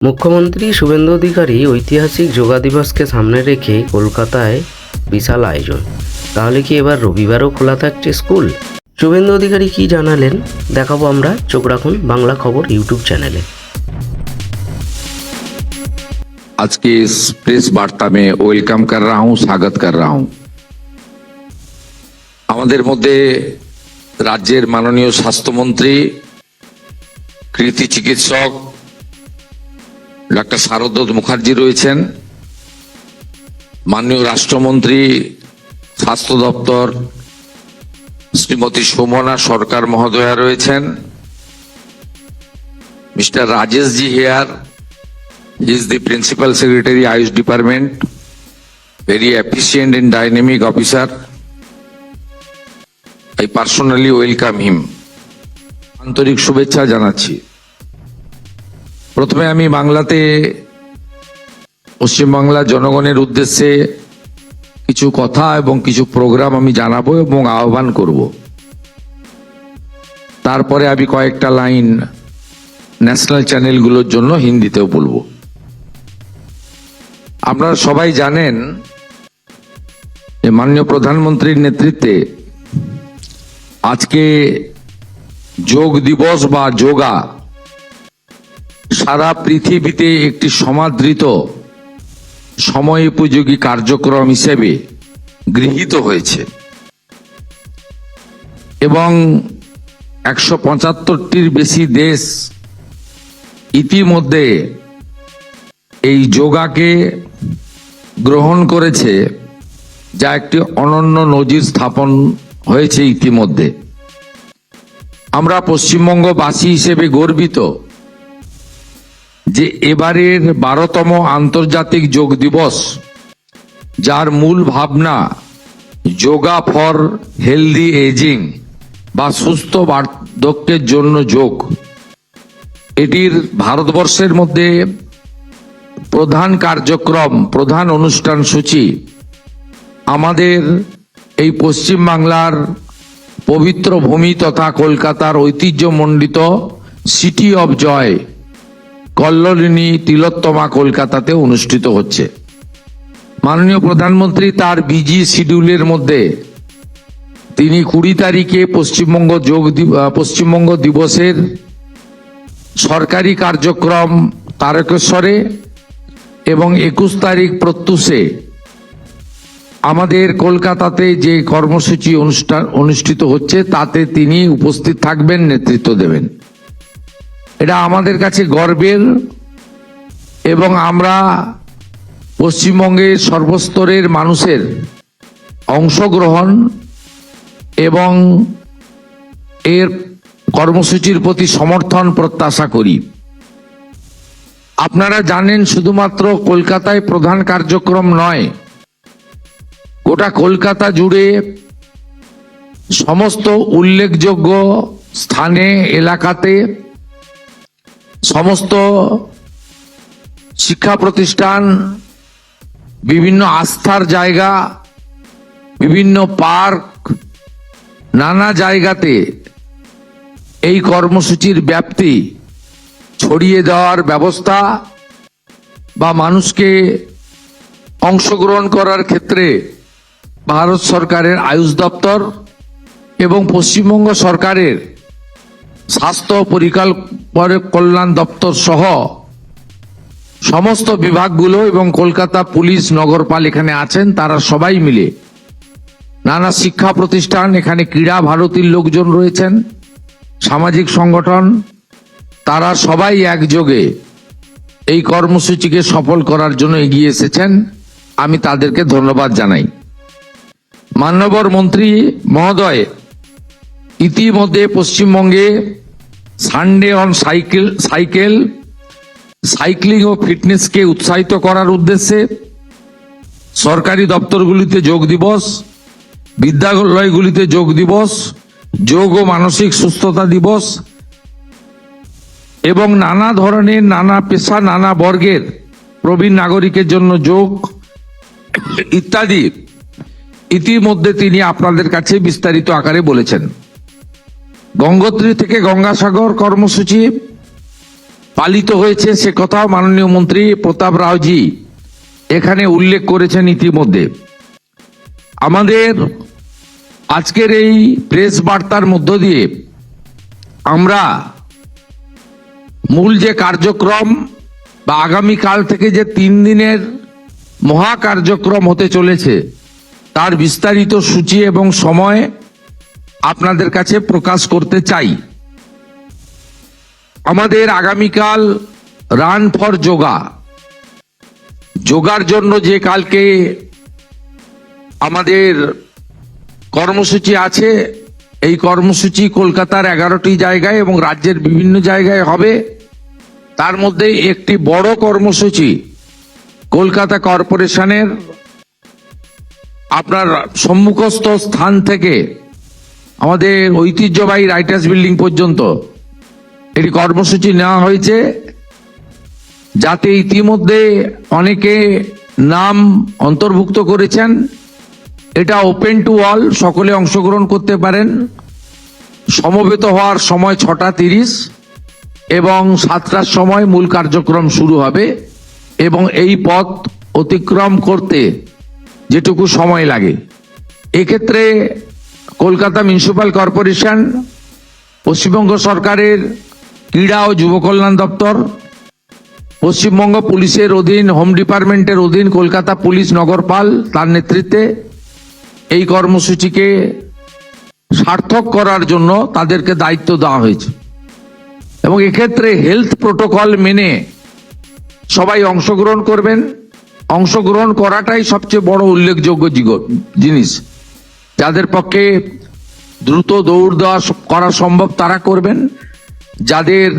মুখ্যমন্ত্রী শুভেন্দু অধিকারী ঐতিহাসিক যোগা দিবসকে সামনে রেখে কলকাতায় বিশাল আয়োজন। তাহলে কি এবার রবিবারও খোলা থাকছে স্কুল? শুভেন্দু অধিকারী কি জানালেন দেখাবো আমরা। চোখ রাখুন বাংলা খবর ইউটিউব চ্যানেলে। आज की इस प्रेस वार्ता में वेलकम कर रहा हूं, स्वागत कर रहा हूं। আমাদের মধ্যে রাজ্যের মাননীয় স্বাস্থ্যমন্ত্রী, কৃতি চিকিৎসক ডক্টর শারদোদ মুখার্জি রয়েছেন, মাননীয় রাষ্ট্রমন্ত্রী স্বাস্থ্য দপ্তর শ্রীমতী সুমনা সরকার মহোদয়া রয়েছেন, mister Rajesh ji here, he is the principal secretary Ayush department, very efficient and dynamic officer. I personally welcome him. আন্তরিক শুভেচ্ছা জানাচ্ছি। প্রথমে আমি বাংলাতে পশ্চিমবাংলার জনগণের উদ্দেশ্যে কিছু কথা এবং কিছু প্রোগ্রাম আমি জানাবো এবং আহ্বান করব। তারপরে আমি কয়েকটা লাইন ন্যাশনাল চ্যানেলগুলোর জন্য হিন্দিতেও বলবো। আপনারা সবাই জানেন যে মাননীয় প্রধানমন্ত্রীর নেতৃত্বে আজকে যোগ দিবস বা যোগা সারা পৃথিবীতে একটি সমাদৃত সময়োপযোগী কার্যক্রম হিসেবে গৃহীত হয়েছে এবং 175টির বেশি দেশ ইতিমধ্যে এই যোগাকে গ্রহণ করেছে, যা একটি অনন্য নজির স্থাপন হয়েছে ইতিমধ্যে। আমরা পশ্চিমবঙ্গবাসী হিসেবে গর্বিত যে এবারের 12তম আন্তর্জাতিক যোগ দিবস, যার মূল ভাবনা যোগা ফর হেলদি এজিং বা সুস্থ বার্ধক্যের জন্য যোগ, এটির ভারতবর্ষের মধ্যে প্রধান কার্যক্রম, প্রধান অনুষ্ঠান সূচি আমাদের এই পশ্চিমবাংলার পবিত্র ভূমি তথা কলকাতার ঐতিহ্যমণ্ডিত সিটি অব জয় কল্লোলিনী তিলোত্তমা কলকাতাতে অনুষ্ঠিত হচ্ছে। মাননীয় প্রধানমন্ত্রী তার বিজি শিডিউলের মধ্যে তিনি 20 তারিখে পশ্চিমবঙ্গ দিবসের সরকারি কার্যক্রম তারকেশ্বরে এবং 21 তারিখ প্রত্যুষে আমাদের কলকাতাতে যে কর্মসূচি অনুষ্ঠিত হচ্ছে তাতে তিনি উপস্থিত থাকবেন, নেতৃত্ব দেবেন। এটা আমাদের কাছে গর্বের এবং আমরা পশ্চিমবঙ্গের সর্বস্তরের মানুষের অংশগ্রহণ এবং এর কর্মসূচির প্রতি সমর্থন প্রত্যাশা করি। আপনারা জানেন শুধুমাত্র কলকাতায় প্রধান কার্যক্রম নয়, গোটা কলকাতা জুড়ে সমস্ত উল্লেখযোগ্য স্থানে, এলাকাতে, সমস্ত শিক্ষা প্রতিষ্ঠান, বিভিন্ন আস্থার জায়গা, বিভিন্ন পার্ক, নানা জায়গাতে এই কর্মসূচির ব্যাপ্তি ছড়িয়ে দেওয়ার ব্যবস্থা বা মানুষকে অংশগ্রহণ করার ক্ষেত্রে ভারত সরকারের আয়ুষ দপ্তর এবং পশ্চিমবঙ্গ সরকারের স্বাস্থ্য কল্যাণ দপ্তর সহ সমস্ত বিভাগগুলো এবং কলকাতা পুলিশ, নগরপাল এখানে আছেন, তারা সবাই মিলে, নানা শিক্ষা প্রতিষ্ঠান, এখানে ক্রীড়া ভারতীর লোকজন রয়েছেন, সামাজিক সংগঠন, তারা সবাই একযোগে এই কর্মসূচিকে সফল করার জন্য এগিয়ে এসেছেন। আমি তাদেরকে ধন্যবাদ জানাই। মাননীয় মন্ত্রী মহোদয় ইতিমধ্যে পশ্চিমবঙ্গে সানডে অন সাইক্লিং ও ফিটনেসকে উৎসাহিত করার উদ্দেশ্যে সরকারি দপ্তরগুলিতে যোগ দিবস, বিদ্যালয়গুলিতে যোগ দিবস, যোগ ও মানসিক সুস্থতা দিবস এবং নানা ধরনের, নানা পেশা, নানা বর্গের প্রবীণ নাগরিকের জন্য যোগ ইত্যাদি ইতিমধ্যে তিনি আপনাদের কাছে বিস্তারিত আকারে বলেছেন। গঙ্গোত্রী থেকে গঙ্গাসাগর কর্মসূচি পালিত হয়েছে সে কথাও মাননীয় মন্ত্রী প্রতাপ রাওজি এখানে উল্লেখ করেছেন ইতিমধ্যে। আমাদের আজকের এই প্রেস বার্তার মধ্য দিয়ে আমরা মূল যে কার্যক্রম বা আগামীকাল থেকে যে 3 দিনের মহা কার্যক্রম হতে চলেছে তার বিস্তারিত সূচি এবং সময় আপনাদের কাছে প্রকাশ করতে চাই। আমাদের আগামীকাল রান ফর যোগা, যোগার জন্য যে কালকে আমাদের কর্মসূচি আছে, এই কর্মসূচি কলকাতার 11টি জায়গায় এবং রাজ্যের বিভিন্ন জায়গায় হবে। তার মধ্যে একটি বড় কর্মসূচি কলকাতা কর্পোরেশনের আপনার সম্মুখস্থ স্থান থেকে আমাদের ঐতিহ্যবাহী রাইটার্স বিল্ডিং পর্যন্ত একটি কর্মসূচি নেওয়া হয়েছে, যাতে ইতিমধ্যে অনেকে নাম অন্তর্ভুক্ত করেছেন। এটা ওপেন টু অল, সকলে অংশগ্রহণ করতে পারেন। সমবেত হওয়ার সময় 6:30 এবং 7টার সময় মূল কার্যক্রম শুরু হবে এবং এই পথ অতিক্রম করতে যেটুকু সময় লাগে। এক্ষেত্রে কলকাতা মিউনিসিপ্যাল কর্পোরেশন, পশ্চিমবঙ্গ সরকারের ক্রীড়া ও যুব কল্যাণ দপ্তর, পশ্চিমবঙ্গ পুলিশের অধীন হোম ডিপার্টমেন্টের অধীন কলকাতা পুলিশ নগরপাল তার নেতৃত্বে এই কর্মসূচিকে সার্থক করার জন্য তাদেরকে দায়িত্ব দেওয়া হয়েছে এবং এক্ষেত্রে হেলথ প্রোটোকল মেনে সবাই অংশগ্রহণ করবেন। অংশগ্রহণ করাটাই সবচেয়ে বড় উল্লেখযোগ্য জিনিস। যাদের পক্ষে দ্রুত দৌড় দেওয়া করা সম্ভব তারা করবেন। যাদের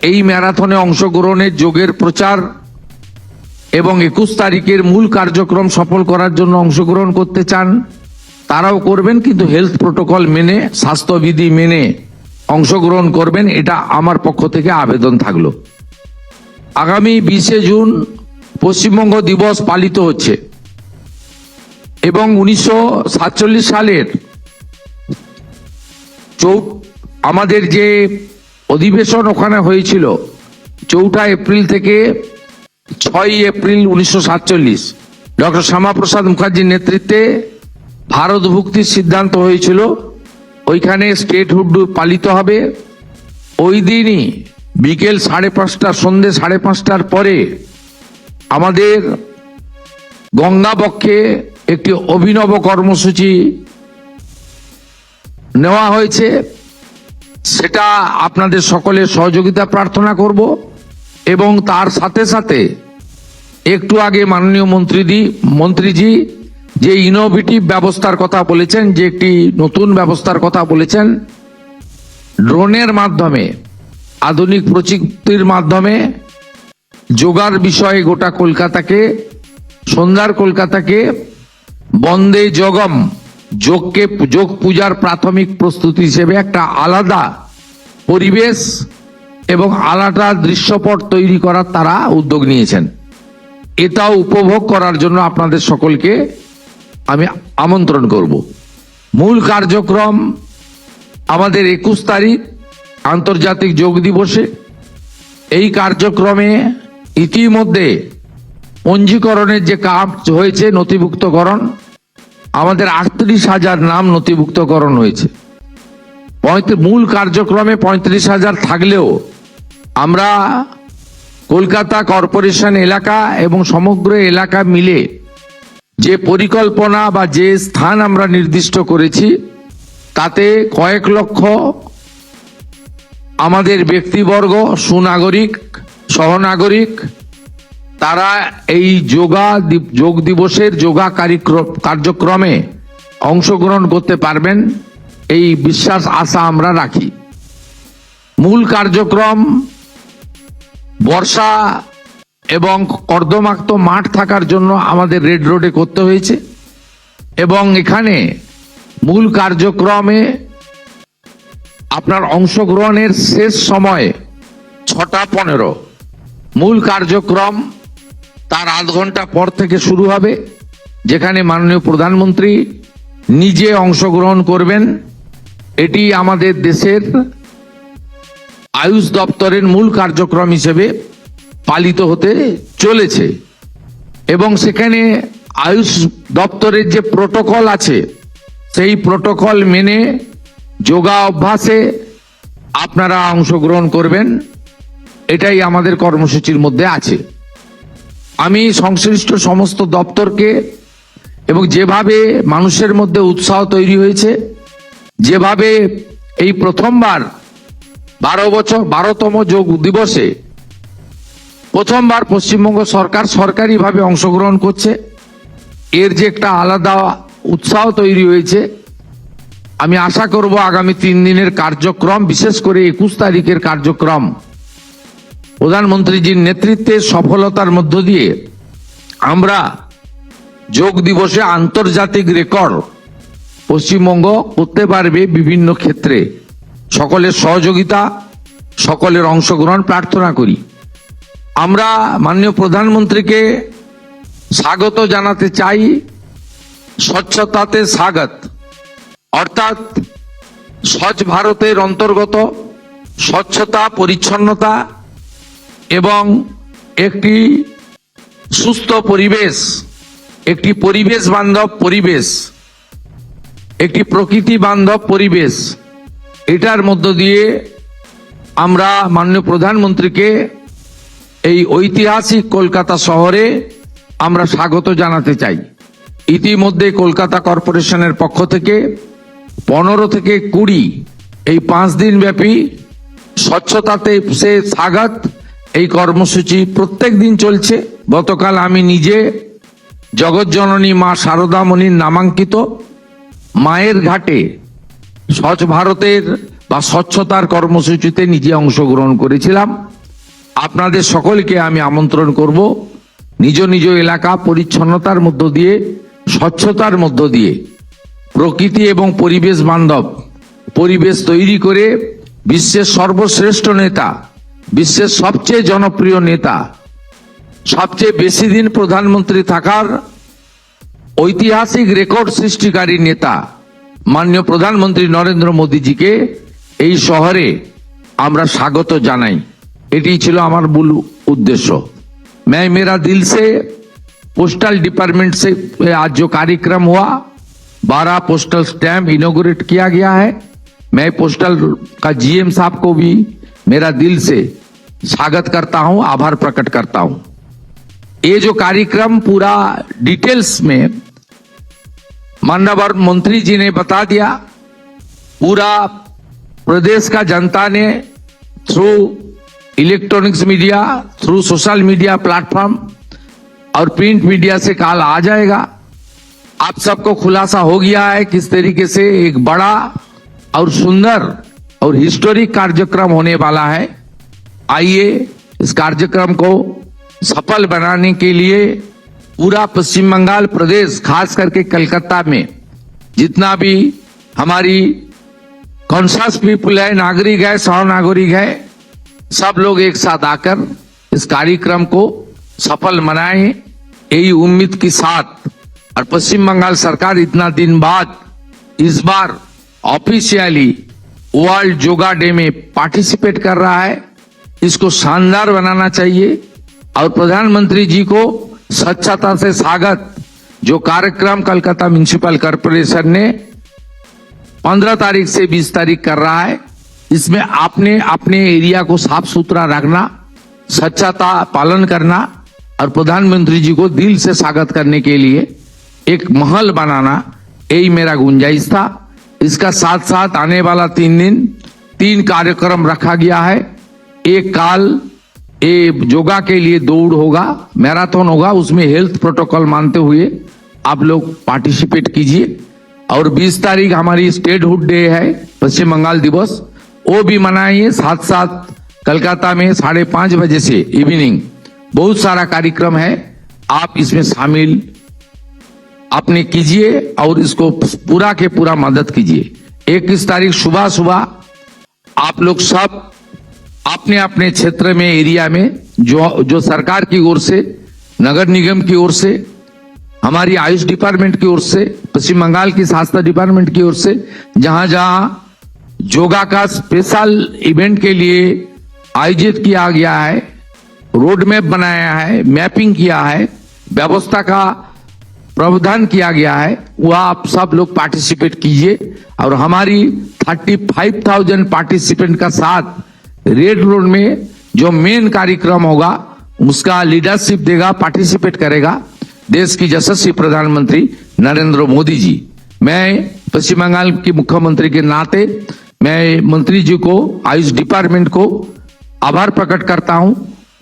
এই ম্যারাথনে অংশগ্রহণের যোগের প্রচার এবং 21 তারিখের মূল কার্যক্রম সফল করার জন্য অংশগ্রহণ করতে চান তারাও করবেন, কিন্তু হেলথ প্রোটোকল মেনে, স্বাস্থ্যবিধি মেনে অংশগ্রহণ করবেন। এটা আমার পক্ষ থেকে আবেদন থাকলো। আগামী 20শে জুন পশ্চিমবঙ্গ দিবস পালিত হচ্ছে এবং 1947 সালের আমাদের যে অধিবেশন ওখানে হয়েছিল 4 এপ্রিল থেকে 6 এপ্রিল 1947 ডক্টর শ্যামাপ্রসাদ মুখার্জির নেতৃত্বে ভারত ভুক্তির সিদ্ধান্ত হয়েছিল। ওইখানে স্টেটহুড পালিত হবে। ওই দিনই বিকেল 5:30, সন্ধ্যে 5:30টার পরে আমাদের গঙ্গাবক্ষে একটি অভিনব কর্মসূচি নেওয়া হয়েছে। সেটা আপনাদের সকলের সহযোগিতা প্রার্থনা করব এবং তার সাথে সাথে একটু আগে মাননীয় মন্ত্রীজি যে ইনোভেটিভ ব্যবস্থার কথা বলেছেন, যে একটি নতুন ব্যবস্থার কথা বলেছেন, ড্রোনের মাধ্যমে, আধুনিক প্রযুক্তির মাধ্যমে যোগার বিষয়ে গোটা কলকাতাকে, সন্ধ্যার কলকাতাকে বন্দে যোগম, যোগ পূজার প্রাথমিক প্রস্তুতি হিসেবে একটা আলাদা পরিবেশ এবং আলাদা দৃশ্যপট তৈরি করার তারা উদ্যোগ নিয়েছেন। এটাও উপভোগ করার জন্য আপনাদের সকলকে আমি আমন্ত্রণ করব। মূল কার্যক্রম আমাদের 21 তারিখ আন্তর্জাতিক যোগ দিবসে। এই কার্যক্রমে ইতিমধ্যে পঞ্জীকরণের যে কাজ হয়েছে, নথিভুক্তকরণ, আমাদের 38,000 নাম নথিভুক্তকরণ হয়েছে। মূল কার্যক্রমে 35,000 থাকলেও আমরা কলকাতা কর্পোরেশন এলাকা এবং সমগ্র এলাকা মিলে যে পরিকল্পনা বা যে স্থান আমরা নির্দিষ্ট করেছি তাতে কয়েক লক্ষ আমাদের ব্যক্তিবর্গ, সুনাগরিক, সহনাগরিক, তারা এই যোগ দিবসের যোগা কার্যক্রমে অংশগ্রহণ করতে পারবেন, এই বিশ্বাস আশা আমরা রাখি। মূল কার্যক্রম বর্ষা এবং কর্দমাক্ত মাঠ থাকার জন্য আমাদের রেড রোডে করতে হয়েছে এবং এখানে মূল কার্যক্রমে আপনার অংশগ্রহণের শেষ সময় 6:15। মূল কার্যক্রম তার আধ ঘন্টা পর থেকে শুরু হবে, যেখানে মাননীয় প্রধানমন্ত্রী নিজে অংশগ্রহণ করবেন। এটি আমাদের দেশের আয়ুষ দপ্তরের মূল কার্যক্রম হিসেবে পালিত হতে চলেছে এবং সেখানে আয়ুষ দপ্তরের যে প্রোটোকল আছে সেই প্রোটোকল মেনে যোগা অভ্যাসে আপনারা অংশগ্রহণ করবেন, এটাই আমাদের কর্মসূচির মধ্যে আছে। আমি সংশ্লিষ্ট সমস্ত দপ্তরকে এবং যেভাবে মানুষের মধ্যে উৎসাহ তৈরি হয়েছে, যেভাবে এই প্রথমবার 12তম যোগ দিবসে প্রথমবার পশ্চিমবঙ্গ সরকার সরকারিভাবে অংশগ্রহণ করছে, এর যে একটা আলাদা উৎসাহ তৈরি হয়েছে, আমি আশা করব আগামী 3 দিনের কার্যক্রম, বিশেষ করে 21 তারিখের কার্যক্রম প্রধানমন্ত্রীজির নেতৃত্বে সফলতার মধ্য দিয়ে আমরা যোগ দিবসে আন্তর্জাতিক রেকর্ড পশ্চিমবঙ্গ করতে পারবে বিভিন্ন ক্ষেত্রে। সকলের সহযোগিতা, সকলের অংশগ্রহণ প্রার্থনা করি। আমরা মাননীয় প্রধানমন্ত্রীকে স্বাগত জানাতে চাই, স্বচ্ছতাতে স্বাগত, অর্থাৎ স্বচ্ছ ভারতের অন্তর্গত স্বচ্ছতা, পরিচ্ছন্নতা এবং একটি সুস্থ পরিবেশ, একটি পরিবেশ বান্ধব পরিবেশ, একটি প্রকৃতি বান্ধব পরিবেশ, এটার মধ্য দিয়ে আমরা মাননীয় প্রধানমন্ত্রীকে এই ঐতিহাসিক কলকাতা শহরে আমরা স্বাগত জানাতে চাই। ইতিমধ্যে কলকাতা কর্পোরেশনের পক্ষ থেকে 15 থেকে 20 এই 5 দিন ব্যাপী স্বচ্ছতাতে সে স্বাগত এই কর্মসূচি প্রত্যেক দিন চলছে। গতকাল আমি নিজে জগৎজননী মা শারদামণির নামাঙ্কিত মায়ের ঘাটে স্বচ্ছ ভারতের বা স্বচ্ছতার কর্মসূচিতে নিজে অংশগ্রহণ করেছিলাম। আপনাদের সকলকে আমি আমন্ত্রণ করব, নিজ নিজ এলাকা পরিচ্ছন্নতার মধ্য দিয়ে, স্বচ্ছতার মধ্য দিয়ে প্রকৃতি এবং পরিবেশ বান্ধব পরিবেশ তৈরি করে বিশ্বের সর্বশ্রেষ্ঠ নেতা, বিশ্বের সবচেয়ে জনপ্রিয় নেতা, সবচেয়ে বেশি দিন প্রধানমন্ত্রী থাকার ঐতিহাসিক রেকর্ড সৃষ্টিকারী নেতা মাননীয় প্রধানমন্ত্রী নরেন্দ্র মোদীজিকে এই শহরে আমরা স্বাগত জানাই। এটি ছিল আমার মূল उद्देश्य। मैं मेरा दिल से पोस्टल डिपार्टमेंट से आज जो कार्यक्रम हुआ, 12 पोस्टल स्टैम्प इनॉग्रेट किया गया है, मैं पोस्टल का जीएम साहब को भी मेरा दिल से स्वागत करता हूं, आभार प्रकट करता हूं। ये जो कार्यक्रम पूरा डिटेल्स में माननीय मंत्री जी ने बता दिया, पूरा प्रदेश का जनता ने through electronics media, through social media platform और प्रिंट मीडिया से कॉल आ जाएगा। आप सबको खुलासा हो गया है किस तरीके से एक बड़ा और सुंदर और हिस्टोरिक कार्यक्रम होने वाला है। आइए इस कार्यक्रम को सफल बनाने के लिए पूरा पश्चिम बंगाल प्रदेश, खास करके कलकत्ता में जितना भी हमारी कॉन्शियस पीपल है, नागरिक है, सह नागरिक है, सब लोग एक साथ आकर इस कार्यक्रम को सफल मनाएं, यही उम्मीद के साथ। और पश्चिम बंगाल सरकार इतना दिन बाद इस बार ऑफिशियली वर्ल्ड योगा डे में पार्टिसिपेट कर रहा है, इसको शानदार बनाना चाहिए। और प्रधानमंत्री जी को स्वच्छता से स्वागत जो कार्यक्रम कलकत्ता म्युनिसिपल कॉर्पोरेशन ने 15 तारीख से 20 तारीख कर रहा है, इसमें आपने अपने एरिया को साफ सुथरा रखना, स्वच्छता पालन करना और प्रधानमंत्री जी को दिल से स्वागत करने के लिए एक महल बनाना, यही मेरा गुंजाइश था। इसका साथ साथ आने वाला 3 दिन 3 कार्यक्रम रखा गया है। एक काल ये योगा के लिए दौड़ होगा, मैराथन होगा, उसमें हेल्थ प्रोटोकॉल मानते हुए आप लोग पार्टिसिपेट कीजिए। और 20 तारीख हमारी स्टेटहुड डे है, पश्चिम बंगाल दिवस, वो भी मनाइए। साथ साथ कलकत्ता में 5:30 बजे से इवनिंग बहुत सारा कार्यक्रम है, आप इसमें शामिल अपने कीजिए और इसको पूरा के पूरा मदद कीजिए। 21 तारीख सुबह सुबह आप लोग सब अपने अपने क्षेत्र में, एरिया में जो सरकार की ओर से, नगर निगम की ओर से, हमारी आयुष डिपार्टमेंट की ओर से, पश्चिम बंगाल की स्वास्थ्य डिपार्टमेंट की ओर से, जहां जहां योगा का स्पेशल इवेंट के लिए आयोजित किया गया है, रोड मैप बनाया है, मैपिंग किया है, व्यवस्था का प्रावधान किया गया है, वह आप सब लोग पार्टिसिपेट कीजिए। और हमारी 35,000 पार्टिसिपेंट का साथ रेड रोड में जो मेन कार्यक्रम होगा उसका लीडरशिप देगा, पार्टिसिपेट करेगा देश की यशस्वी प्रधानमंत्री नरेंद्र मोदी जी। मैं पश्चिम बंगाल के मुख्यमंत्री के नाते मैं मंत्री जी को, आयुष डिपार्टमेंट को आभार प्रकट करता हूं।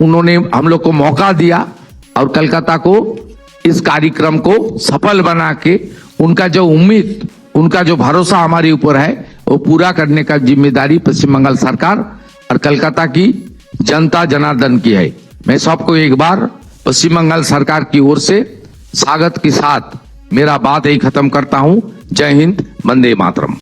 उन्होंने हम लोग को मौका दिया और कोलकाता को इस कार्यक्रम को सफल बना के उनका जो उम्मीद, उनका जो भरोसा हमारे ऊपर है वो पूरा करने का जिम्मेदारी पश्चिम बंगाल सरकार और कोलकाता की जनता जनार्दन की है। मैं सबको एक बार पश्चिम बंगाल सरकार की ओर से स्वागत के साथ मेरा बात यही खत्म करता हूं। जय हिंद, वंदे मातरम।